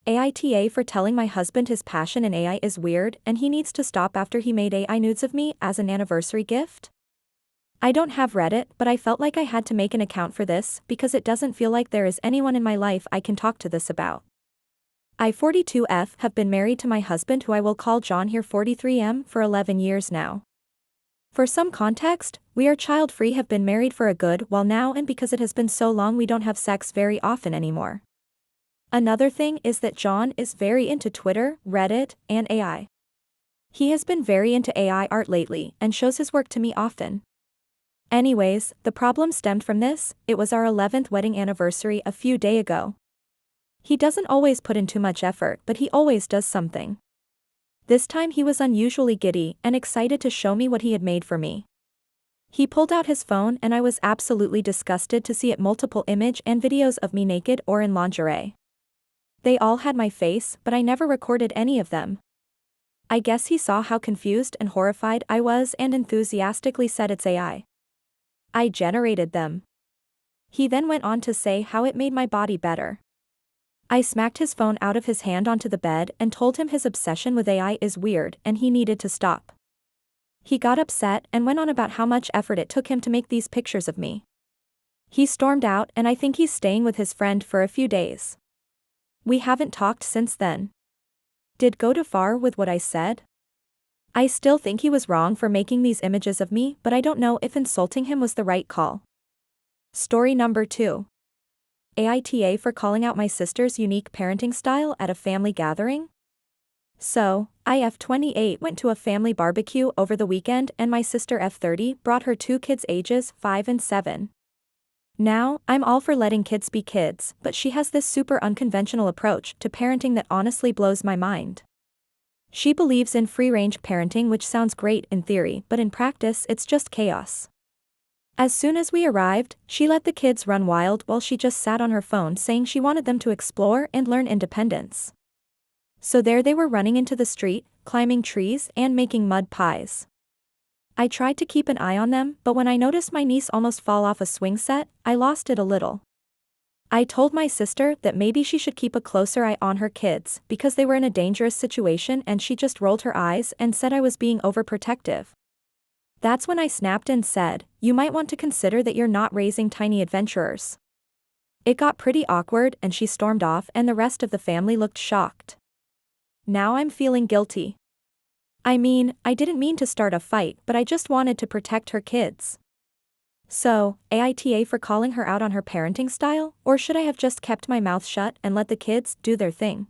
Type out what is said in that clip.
AITA for telling my husband his passion in AI is weird and he needs to stop after he made AI nudes of me as an anniversary gift? I don't have Reddit, but I felt like I had to make an account for this because it doesn't feel like there is anyone in my life I can talk to this about. I 42F have been married to my husband, who I will call John here, 43M, for 11 years now. For some context, we are child-free, have been married for a good while now, and because it has been so long we don't have sex very often anymore. Another thing is that John is very into Twitter, Reddit, and AI. He has been very into AI art lately and shows his work to me often. Anyways, the problem stemmed from this. It was our 11th wedding anniversary a few days ago. He doesn't always put in too much effort, but he always does something. This time he was unusually giddy and excited to show me what he had made for me. He pulled out his phone and I was absolutely disgusted to see it multiple images and videos of me naked or in lingerie. They all had my face, but I never recorded any of them. I guess he saw how confused and horrified I was and enthusiastically said it's AI. I generated them. He then went on to say how it made my body better. I smacked his phone out of his hand onto the bed and told him his obsession with AI is weird and he needed to stop. He got upset and went on about how much effort it took him to make these pictures of me. He stormed out and I think he's staying with his friend for a few days. We haven't talked since then. Did go too far with what I said? I still think he was wrong for making these images of me, but I don't know if insulting him was the right call. Story number 2. AITA for calling out my sister's unique parenting style at a family gathering. So, I F28 went to a family barbecue over the weekend and my sister F30 brought her 2 kids ages 5 and 7. Now, I'm all for letting kids be kids, but she has this super unconventional approach to parenting that honestly blows my mind. She believes in free-range parenting, which sounds great in theory, but in practice it's just chaos. As soon as we arrived, she let the kids run wild while she just sat on her phone saying she wanted them to explore and learn independence. So there they were running into the street, climbing trees and making mud pies. I tried to keep an eye on them, but when I noticed my niece almost fall off a swing set, I lost it a little. I told my sister that maybe she should keep a closer eye on her kids because they were in a dangerous situation, and she just rolled her eyes and said I was being overprotective. That's when I snapped and said, "You might want to consider that you're not raising tiny adventurers." It got pretty awkward and she stormed off and the rest of the family looked shocked. Now I'm feeling guilty. I mean, I didn't mean to start a fight, but I just wanted to protect her kids. So, AITA for calling her out on her parenting style, or should I have just kept my mouth shut and let the kids do their thing?